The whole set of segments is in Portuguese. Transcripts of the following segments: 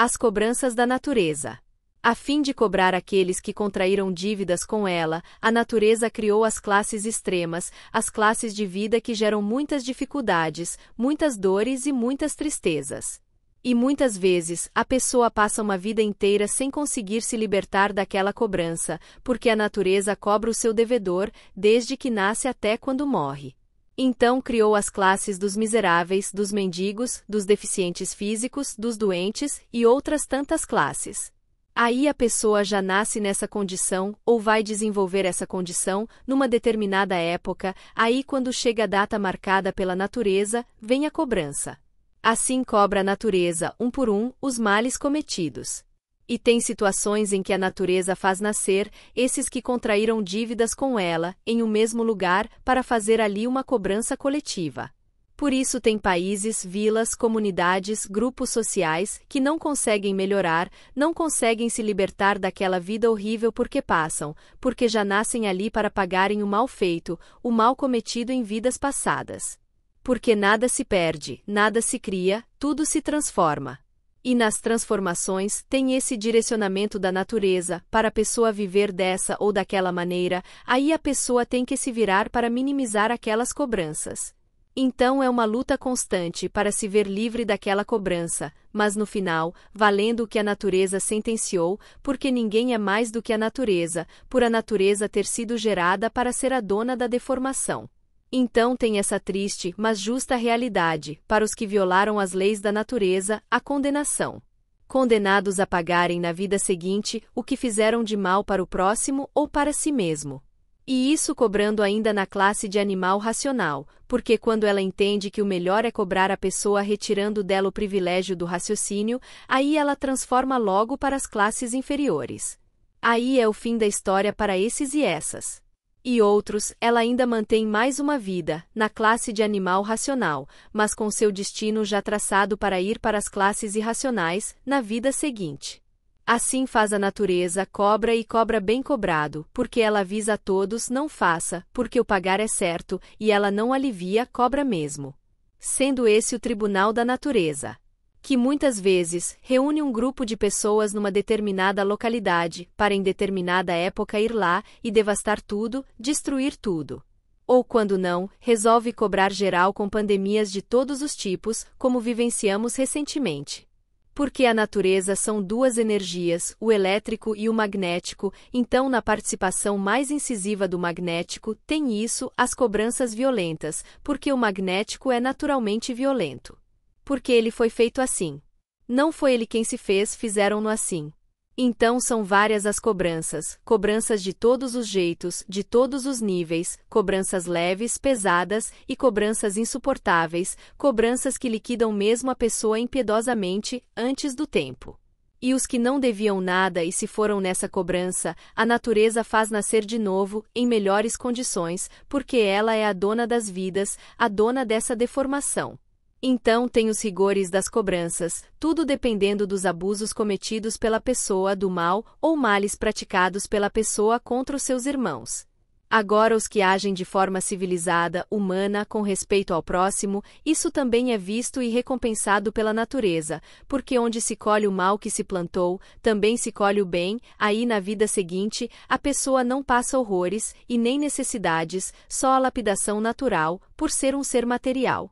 As cobranças da natureza. A fim de cobrar aqueles que contraíram dívidas com ela, a natureza criou as classes extremas, as classes de vida que geram muitas dificuldades, muitas dores e muitas tristezas. E muitas vezes, a pessoa passa uma vida inteira sem conseguir se libertar daquela cobrança, porque a natureza cobra o seu devedor, desde que nasce até quando morre. Então criou as classes dos miseráveis, dos mendigos, dos deficientes físicos, dos doentes e outras tantas classes. Aí a pessoa já nasce nessa condição, ou vai desenvolver essa condição, numa determinada época, aí quando chega a data marcada pela natureza, vem a cobrança. Assim cobra a natureza, um por um, os males cometidos. E tem situações em que a natureza faz nascer esses que contraíram dívidas com ela, em um mesmo lugar, para fazer ali uma cobrança coletiva. Por isso tem países, vilas, comunidades, grupos sociais, que não conseguem melhorar, não conseguem se libertar daquela vida horrível porque passam, porque já nascem ali para pagarem o mal feito, o mal cometido em vidas passadas. Porque nada se perde, nada se cria, tudo se transforma. E nas transformações tem esse direcionamento da natureza, para a pessoa viver dessa ou daquela maneira, aí a pessoa tem que se virar para minimizar aquelas cobranças. Então é uma luta constante para se ver livre daquela cobrança, mas no final, valendo o que a natureza sentenciou, porque ninguém é mais do que a natureza, por a natureza ter sido gerada para ser a dona da deformação. Então tem essa triste, mas justa realidade, para os que violaram as leis da natureza, a condenação. Condenados a pagarem na vida seguinte o que fizeram de mal para o próximo ou para si mesmo. E isso cobrando ainda na classe de animal racional, porque quando ela entende que o melhor é cobrar a pessoa retirando dela o privilégio do raciocínio, aí ela transforma logo para as classes inferiores. Aí é o fim da história para esses e essas. E outros, ela ainda mantém mais uma vida, na classe de animal racional, mas com seu destino já traçado para ir para as classes irracionais, na vida seguinte. Assim faz a natureza, cobra e cobra bem cobrado, porque ela avisa a todos, não faça, porque o pagar é certo, e ela não alivia, cobra mesmo. Sendo esse o tribunal da natureza. Que muitas vezes, reúne um grupo de pessoas numa determinada localidade, para em determinada época ir lá, e devastar tudo, destruir tudo. Ou quando não, resolve cobrar geral com pandemias de todos os tipos, como vivenciamos recentemente. Porque a natureza são duas energias, o elétrico e o magnético, então na participação mais incisiva do magnético, tem isso, as cobranças violentas, porque o magnético é naturalmente violento. Porque ele foi feito assim. Não foi ele quem se fez, fizeram-no assim. Então são várias as cobranças, cobranças de todos os jeitos, de todos os níveis, cobranças leves, pesadas, e cobranças insuportáveis, cobranças que liquidam mesmo a pessoa impiedosamente, antes do tempo. E os que não deviam nada e se foram nessa cobrança, a natureza faz nascer de novo, em melhores condições, porque ela é a dona das vidas, a dona dessa deformação. Então tem os rigores das cobranças, tudo dependendo dos abusos cometidos pela pessoa do mal ou males praticados pela pessoa contra os seus irmãos. Agora os que agem de forma civilizada, humana, com respeito ao próximo, isso também é visto e recompensado pela natureza, porque onde se colhe o mal que se plantou, também se colhe o bem, aí na vida seguinte, a pessoa não passa horrores e nem necessidades, só a lapidação natural, por ser um ser material.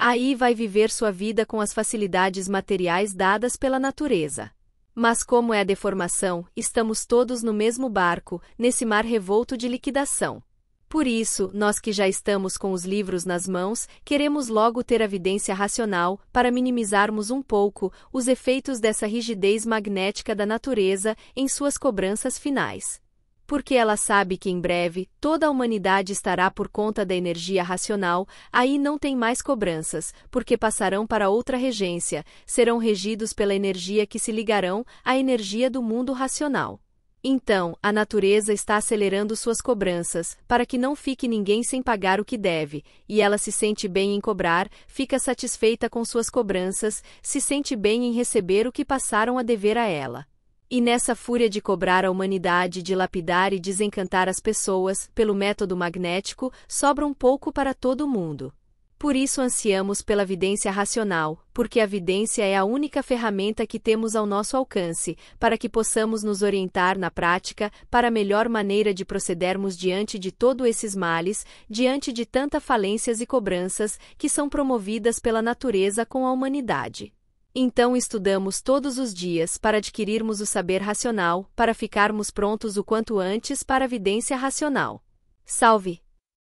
Aí vai viver sua vida com as facilidades materiais dadas pela natureza. Mas como é a deformação, estamos todos no mesmo barco, nesse mar revolto de liquidação. Por isso, nós que já estamos com os livros nas mãos, queremos logo ter a vidência racional, para minimizarmos um pouco os efeitos dessa rigidez magnética da natureza em suas cobranças finais. Porque ela sabe que em breve, toda a humanidade estará por conta da energia racional, aí não tem mais cobranças, porque passarão para outra regência, serão regidos pela energia que se ligarão à energia do mundo racional. Então, a natureza está acelerando suas cobranças, para que não fique ninguém sem pagar o que deve, e ela se sente bem em cobrar, fica satisfeita com suas cobranças, se sente bem em receber o que passaram a dever a ela. E nessa fúria de cobrar a humanidade, de lapidar e desencantar as pessoas, pelo método magnético, sobra um pouco para todo mundo. Por isso ansiamos pela vidência racional, porque a vidência é a única ferramenta que temos ao nosso alcance, para que possamos nos orientar na prática para a melhor maneira de procedermos diante de todos esses males, diante de tantas falências e cobranças que são promovidas pela natureza com a humanidade. Então estudamos todos os dias para adquirirmos o saber racional, para ficarmos prontos o quanto antes para a vidência racional. Salve!